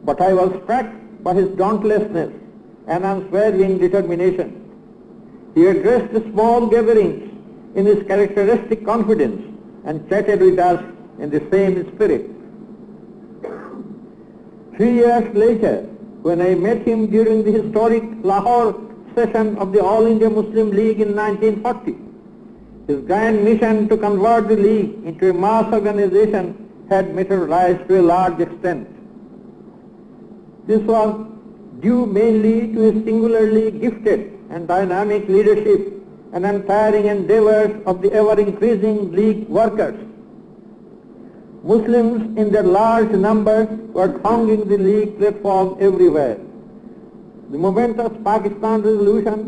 but I was struck by his dauntlessness and unswerving determination. He addressed the small gatherings in his characteristic confidence and chatted with us in the same spirit. 3 years later, when I met him during the historic Lahore session of the All India Muslim League in 1940, his grand mission to convert the League into a mass organization had materialized to a large extent. This was due mainly to his singularly gifted and dynamic leadership and untiring endeavors of the ever-increasing League workers. Muslims in their large numbers were thronging the League platform everywhere. The momentous Pakistan resolution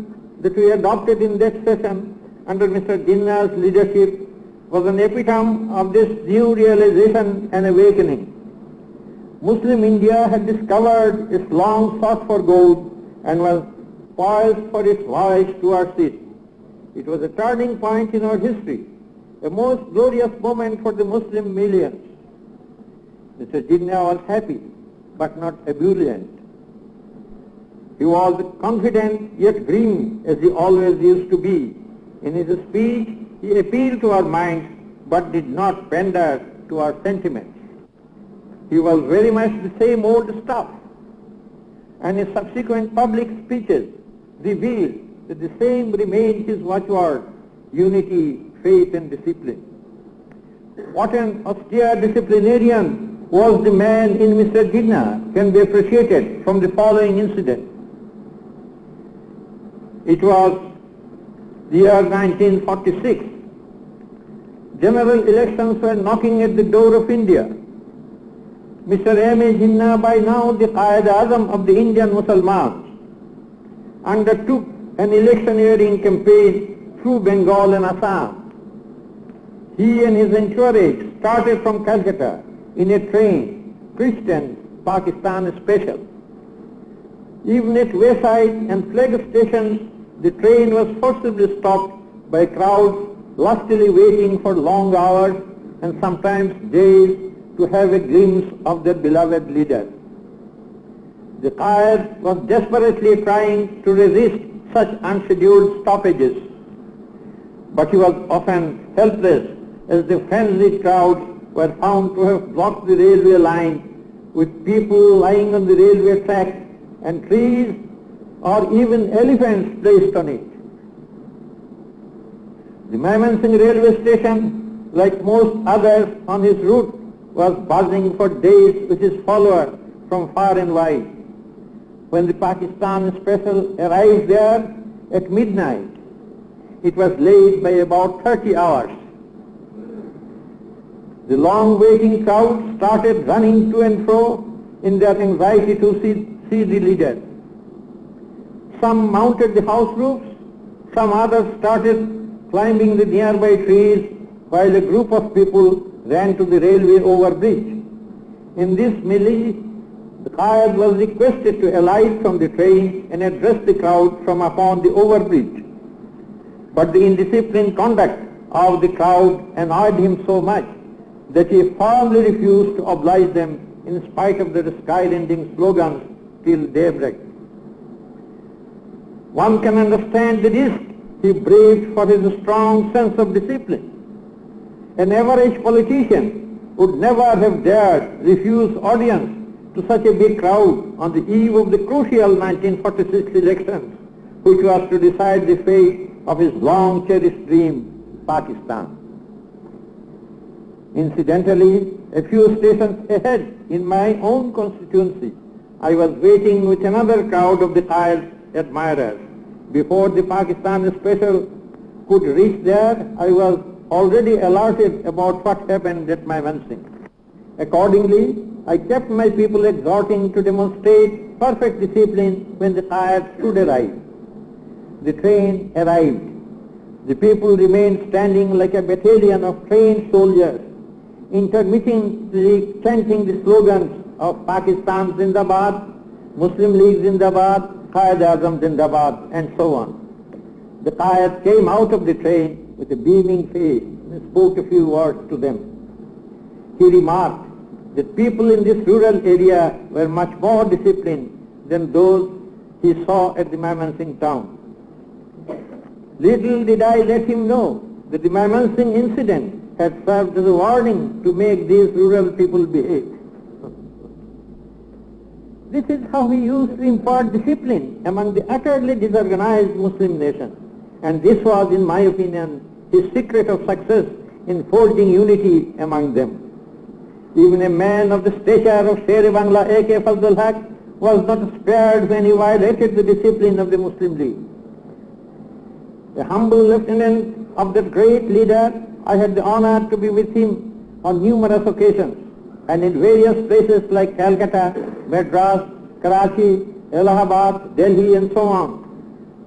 that we adopted in that session under Mr. Jinnah's leadership was an epitome of this new realization and awakening. Muslim India had discovered its long sought for goal and was poised for its voyage towards it. It was a turning point in our history, a most glorious moment for the Muslim millions. Mr. Jinnah was happy, but not ebullient. He was confident yet grim, as he always used to be. In his speech, he appealed to our minds, but did not pander to our sentiments. He was very much the same old stuff, and his subsequent public speeches revealed that the same remained his watchword: unity, faith and discipline. What an austere disciplinarian was the man in Mr. Jinnah can be appreciated from the following incident. It was the year 1946. General elections were knocking at the door of India. Mr. Amin Jinnah, by now the Quaid Azam of the Indian Muslims, undertook an electioneering campaign through Bengal and Assam. He and his entourage started from Calcutta in a train, Christian Pakistan Special. Even at wayside and flag stations, the train was forcibly stopped by crowds lustily waiting for long hours and sometimes days to have a glimpse of their beloved leader. The Quaid was desperately trying to resist such unscheduled stoppages, but he was often helpless, as the frenzied crowds were found to have blocked the railway line, with people lying on the railway track and trees or even elephants placed on it. The Mymensingh railway station, like most others on his route, was buzzing for days with his followers from far and wide. When the Pakistan Special arrived there at midnight, it was late by about 30 hours. The long waiting crowd started running to and fro in their anxiety to see the leader. Some mounted the house roofs, some others started climbing the nearby trees, while a group of people ran to the railway overbridge. In this melee, the Quaid was requested to alight from the train and address the crowd from upon the overbridge. But the indisciplined conduct of the crowd annoyed him so much that he firmly refused to oblige them in spite of their sky-ending slogans till daybreak. One can understand the risk he braved for his strong sense of discipline. An average politician would never have dared refuse audience to such a big crowd on the eve of the crucial 1946 elections, which was to decide the fate of his long-cherished dream, Pakistan. Incidentally, a few stations ahead in my own constituency, I was waiting with another crowd of the Quaid's admirers. Before the Pakistan Special could reach there, I was already alerted about what happened at Mymensingh. Accordingly, I kept my people exhorting to demonstrate perfect discipline when the Quaid should arrive. The train arrived. The people remained standing like a battalion of trained soldiers, intermittently chanting the slogans of Pakistan Zindabad, Muslim League Zindabad, Quaid Azam Zindabad, and so on. The Quaid came out of the train with a beaming face and spoke a few words to them. He remarked that people in this rural area were much more disciplined than those he saw at the Mymensingh town. Little did I let him know that the Mymensingh incident had served as a warning to make these rural people behave. This is how he used to impart discipline among the utterly disorganized Muslim nation. And this was, in my opinion, his secret of success in forging unity among them. Even a man of the stature of Sher-e-Bangla A.K. Fazlul Haq was not spared when he violated the discipline of the Muslim League. A humble lieutenant of that great leader, I had the honor to be with him on numerous occasions, and in various places like Calcutta, Madras, Karachi, Allahabad, Delhi, and so on.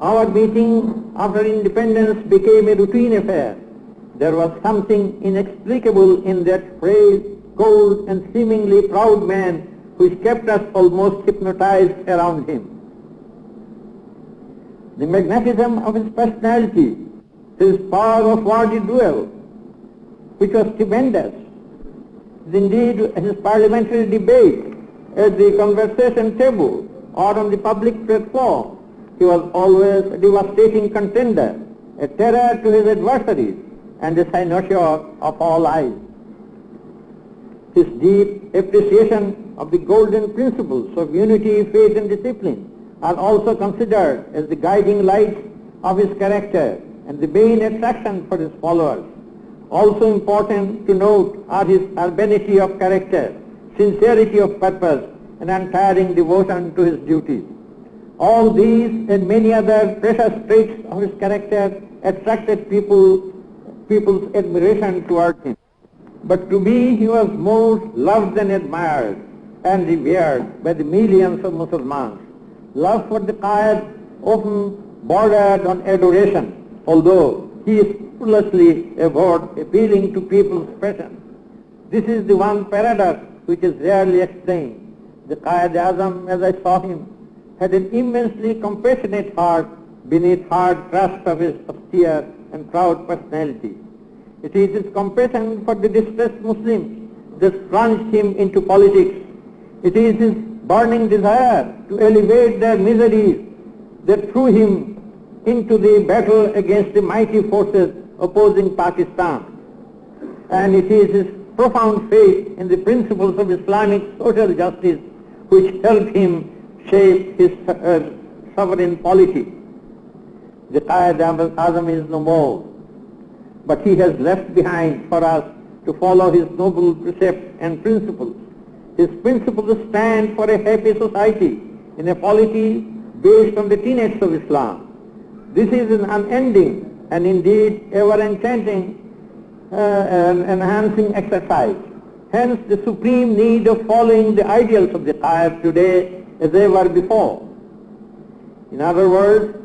Our meeting after independence became a routine affair. There was something inexplicable in that frail, cold, and seemingly proud man which kept us almost hypnotized around him. The magnetism of his personality, his power of worded duel, which was stupendous. Indeed, his parliamentary debate at the conversation table or on the public platform, he was always a devastating contender, a terror to his adversaries, and a cynosure of all eyes. His deep appreciation of the golden principles of unity, faith, and discipline are also considered as the guiding lights of his character and the main attraction for his followers. Also important to note are his urbanity of character, sincerity of purpose, and untiring devotion to his duties. All these and many other precious traits of his character attracted people's admiration towards him. But to me he was more loved and admired and revered by the millions of Muslims. Love for the Quaid often bordered on adoration, although he scrupulously avoided appealing to people's passion. This is the one paradox which is rarely explained. The Quaid Azam, as I saw him, had an immensely compassionate heart beneath hard thrust of his austere and proud personality. It is his compassion for the distressed Muslims that plunged him into politics. It is his burning desire to alleviate their miseries that threw him into the battle against the mighty forces opposing Pakistan. And it is his profound faith in the principles of Islamic social justice which helped him shape his sovereign polity. The Quaid Azam is no more, but he has left behind for us to follow his noble precepts and principles. His principles stand for a happy society in a polity based on the tenets of Islam. This is an unending and indeed ever-enchanting and enhancing exercise. Hence the supreme need of following the ideals of the Quaid today as ever before. In other words,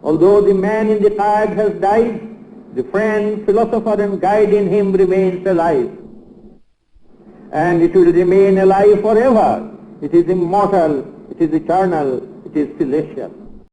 although the man in the Quaid has died, the friend, philosopher and guide in him remains alive. And it will remain alive forever. It is immortal, it is eternal, it is celestial.